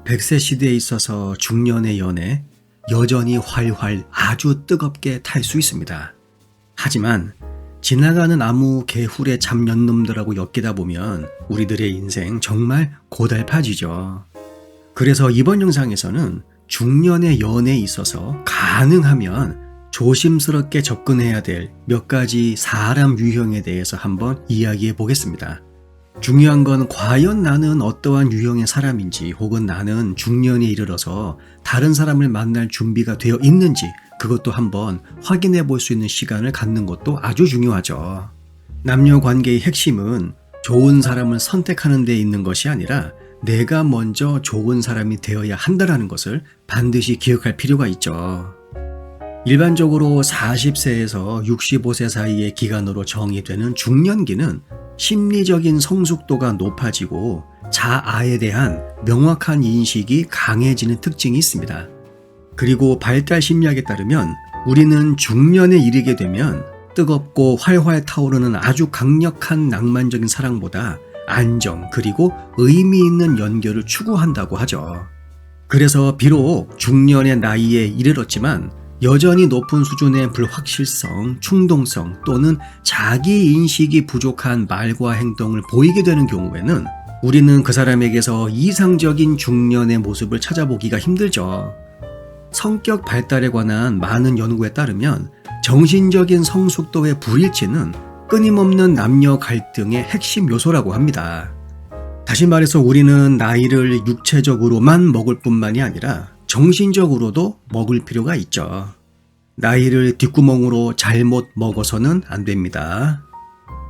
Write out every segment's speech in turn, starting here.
100세 시대에 있어서 중년의 연애 여전히 활활 아주 뜨겁게 탈 수 있습니다. 하지만 지나가는 아무 개훌의 잡년놈들하고 엮이다 보면 우리들의 인생 정말 고달파지죠. 그래서 이번 영상에서는 중년의 연애에 있어서 가능하면 조심스럽게 접근해야 될 몇 가지 사람 유형에 대해서 한번 이야기해 보겠습니다. 중요한 건 과연 나는 어떠한 유형의 사람인지 혹은 나는 중년에 이르러서 다른 사람을 만날 준비가 되어 있는지 그것도 한번 확인해 볼 수 있는 시간을 갖는 것도 아주 중요하죠. 남녀 관계의 핵심은 좋은 사람을 선택하는 데 있는 것이 아니라 내가 먼저 좋은 사람이 되어야 한다는 것을 반드시 기억할 필요가 있죠. 일반적으로 40세에서 65세 사이의 기간으로 정의되는 중년기는 심리적인 성숙도가 높아지고 자아에 대한 명확한 인식이 강해지는 특징이 있습니다. 그리고 발달 심리학에 따르면 우리는 중년에 이르게 되면 뜨겁고 활활 타오르는 아주 강력한 낭만적인 사랑보다 안정 그리고 의미 있는 연결을 추구한다고 하죠. 그래서 비록 중년의 나이에 이르렀지만 여전히 높은 수준의 불확실성, 충동성 또는 자기인식이 부족한 말과 행동을 보이게 되는 경우에는 우리는 그 사람에게서 이상적인 중년의 모습을 찾아보기가 힘들죠. 성격 발달에 관한 많은 연구에 따르면 정신적인 성숙도의 불일치는 끊임없는 남녀 갈등의 핵심 요소라고 합니다. 다시 말해서 우리는 나이를 육체적으로만 먹을 뿐만이 아니라 정신적으로도 먹을 필요가 있죠. 나이를 뒷구멍으로 잘못 먹어서는 안 됩니다.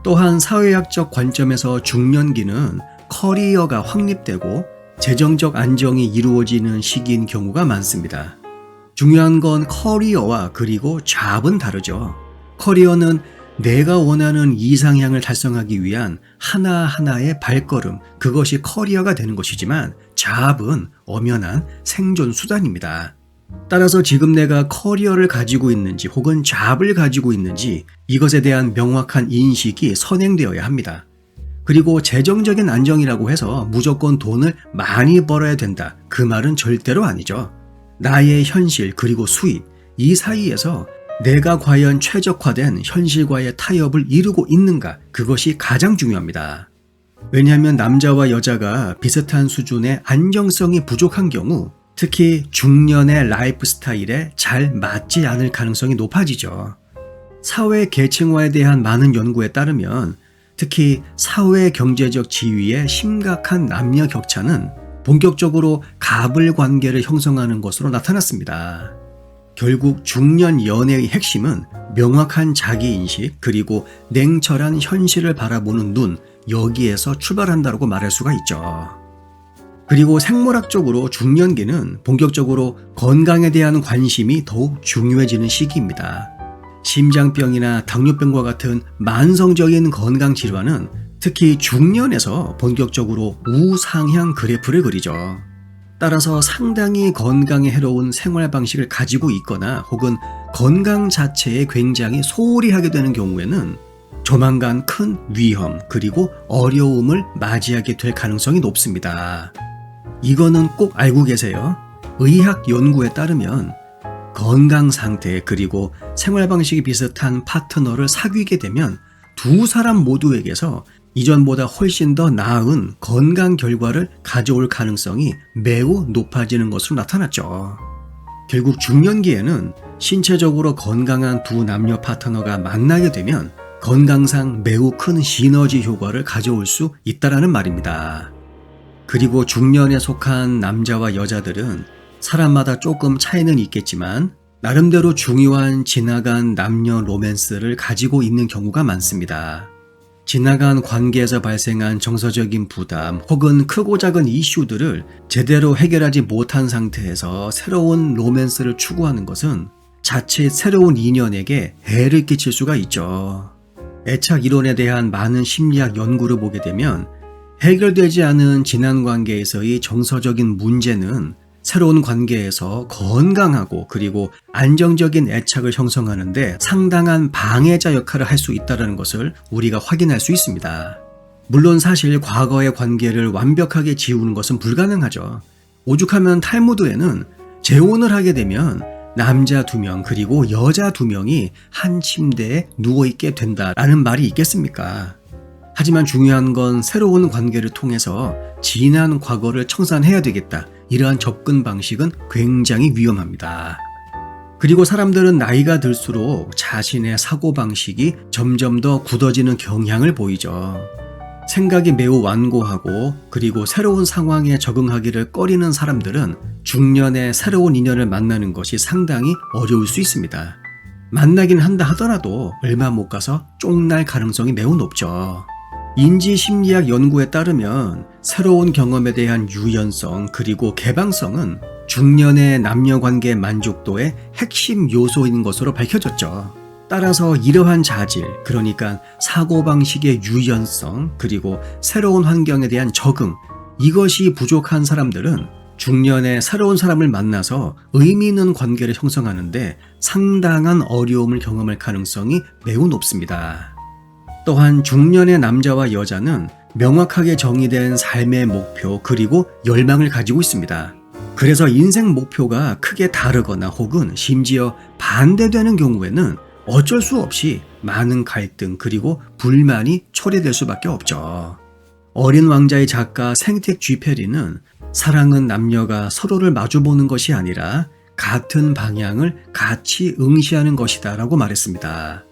또한 사회학적 관점에서 중년기는 커리어가 확립되고 재정적 안정이 이루어지는 시기인 경우가 많습니다. 중요한 건 커리어와 그리고 잡은 다르죠. 커리어는 내가 원하는 이상향을 달성하기 위한 하나하나의 발걸음, 그것이 커리어가 되는 것이지만 잡은 엄연한 생존 수단입니다. 따라서 지금 내가 커리어를 가지고 있는지 혹은 잡을 가지고 있는지 이것에 대한 명확한 인식이 선행되어야 합니다. 그리고 재정적인 안정이라고 해서 무조건 돈을 많이 벌어야 된다. 그 말은 절대로 아니죠. 나의 현실 그리고 수입, 이 사이에서 내가 과연 최적화된 현실과의 타협을 이루고 있는가? 그것이 가장 중요합니다. 왜냐하면 남자와 여자가 비슷한 수준의 안정성이 부족한 경우 특히 중년의 라이프 스타일에 잘 맞지 않을 가능성이 높아지죠. 사회 계층화에 대한 많은 연구에 따르면 특히 사회 경제적 지위의 심각한 남녀 격차는 본격적으로 갑을 관계를 형성하는 것으로 나타났습니다. 결국 중년 연애의 핵심은 명확한 자기인식 그리고 냉철한 현실을 바라보는 눈, 여기에서 출발한다고 말할 수가 있죠. 그리고 생물학적으로 중년기는 본격적으로 건강에 대한 관심이 더욱 중요해지는 시기입니다. 심장병이나 당뇨병과 같은 만성적인 건강 질환은 특히 중년에서 본격적으로 우상향 그래프를 그리죠. 따라서 상당히 건강에 해로운 생활 방식을 가지고 있거나 혹은 건강 자체에 굉장히 소홀히 하게 되는 경우에는 조만간 큰 위험 그리고 어려움을 맞이하게 될 가능성이 높습니다. 이거는 꼭 알고 계세요. 의학 연구에 따르면 건강 상태 그리고 생활 방식이 비슷한 파트너를 사귀게 되면 두 사람 모두에게서 이전보다 훨씬 더 나은 건강 결과를 가져올 가능성이 매우 높아지는 것으로 나타났죠. 결국 중년기에는 신체적으로 건강한 두 남녀 파트너가 만나게 되면 건강상 매우 큰 시너지 효과를 가져올 수 있다는 말입니다. 그리고 중년에 속한 남자와 여자들은 사람마다 조금 차이는 있겠지만 나름대로 중요한 지나간 남녀 로맨스를 가지고 있는 경우가 많습니다. 지나간 관계에서 발생한 정서적인 부담 혹은 크고 작은 이슈들을 제대로 해결하지 못한 상태에서 새로운 로맨스를 추구하는 것은 자칫 새로운 인연에게 해를 끼칠 수가 있죠. 애착 이론에 대한 많은 심리학 연구를 보게 되면 해결되지 않은 지난 관계에서의 정서적인 문제는 새로운 관계에서 건강하고 그리고 안정적인 애착을 형성하는 데 상당한 방해자 역할을 할 수 있다는 것을 우리가 확인할 수 있습니다. 물론 사실 과거의 관계를 완벽하게 지우는 것은 불가능하죠. 오죽하면 탈무드에는 재혼을 하게 되면 남자 2명 그리고 여자 2명이 한 침대에 누워있게 된다라는 말이 있겠습니까? 하지만 중요한 건 새로운 관계를 통해서 지난 과거를 청산해야 되겠다. 이러한 접근 방식은 굉장히 위험합니다. 그리고 사람들은 나이가 들수록 자신의 사고방식이 점점 더 굳어지는 경향을 보이죠. 생각이 매우 완고하고 그리고 새로운 상황에 적응하기를 꺼리는 사람들은 중년에 새로운 인연을 만나는 것이 상당히 어려울 수 있습니다. 만나긴 한다 하더라도 얼마 못 가서 쫑날 가능성이 매우 높죠. 인지심리학 연구에 따르면 새로운 경험에 대한 유연성 그리고 개방성은 중년의 남녀관계 만족도의 핵심 요소인 것으로 밝혀졌죠. 따라서 이러한 자질, 그러니까 사고방식의 유연성 그리고 새로운 환경에 대한 적응, 이것이 부족한 사람들은 중년에 새로운 사람을 만나서 의미 있는 관계를 형성하는데 상당한 어려움을 경험할 가능성이 매우 높습니다. 또한 중년의 남자와 여자는 명확하게 정의된 삶의 목표 그리고 열망을 가지고 있습니다. 그래서 인생 목표가 크게 다르거나 혹은 심지어 반대되는 경우에는 어쩔 수 없이 많은 갈등 그리고 불만이 초래될 수밖에 없죠. 어린 왕자의 작가 생텍 쥐페리는 사랑은 남녀가 서로를 마주보는 것이 아니라 같은 방향을 같이 응시하는 것이다 라고 말했습니다.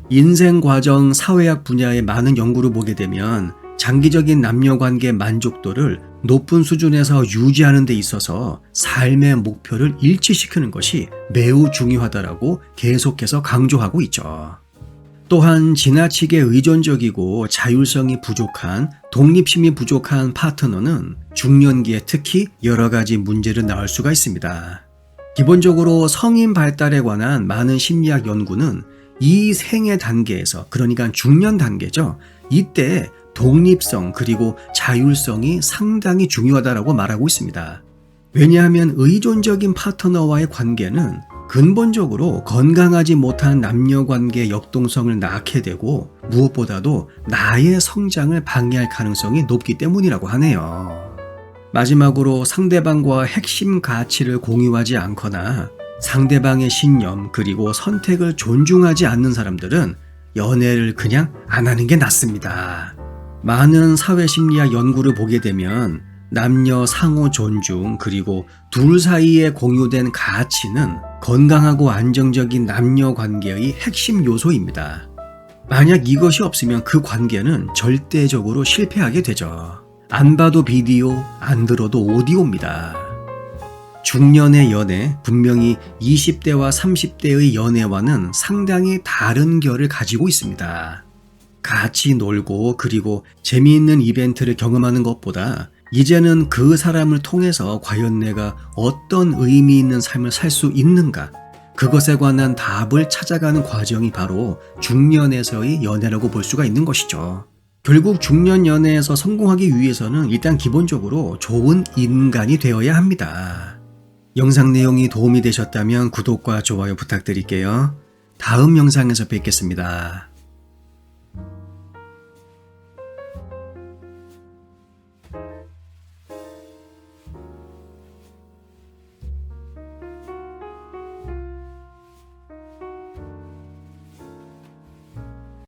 인생 과정 사회학 분야의 많은 연구를 보게 되면 장기적인 남녀관계 만족도를 높은 수준에서 유지하는 데 있어서 삶의 목표를 일치시키는 것이 매우 중요하다라고 계속해서 강조하고 있죠. 또한 지나치게 의존적이고 자율성이 부족한 독립심이 부족한 파트너는 중년기에 특히 여러 가지 문제를 낳을 수가 있습니다. 기본적으로 성인 발달에 관한 많은 심리학 연구는 이 생애 단계에서, 그러니까 중년 단계죠. 이때 독립성 그리고 자율성이 상당히 중요하다고 말하고 있습니다. 왜냐하면 의존적인 파트너와의 관계는 근본적으로 건강하지 못한 남녀관계 역동성을 낳게 되고 무엇보다도 나의 성장을 방해할 가능성이 높기 때문이라고 하네요. 마지막으로 상대방과 핵심 가치를 공유하지 않거나 상대방의 신념 그리고 선택을 존중하지 않는 사람들은 연애를 그냥 안 하는 게 낫습니다. 많은 사회심리학 연구를 보게 되면 남녀 상호 존중 그리고 둘 사이에 공유된 가치는 건강하고 안정적인 남녀 관계의 핵심 요소입니다. 만약 이것이 없으면 그 관계는 절대적으로 실패하게 되죠. 안 봐도 비디오, 안 들어도 오디오입니다. 중년의 연애, 분명히 20대와 30대의 연애와는 상당히 다른 결을 가지고 있습니다. 같이 놀고 그리고 재미있는 이벤트를 경험하는 것보다 이제는 그 사람을 통해서 과연 내가 어떤 의미 있는 삶을 살 수 있는가, 그것에 관한 답을 찾아가는 과정이 바로 중년에서의 연애라고 볼 수가 있는 것이죠. 결국 중년 연애에서 성공하기 위해서는 일단 기본적으로 좋은 인간이 되어야 합니다. 영상 내용이 도움이 되셨다면 구독과 좋아요 부탁드릴게요. 다음 영상에서 뵙겠습니다.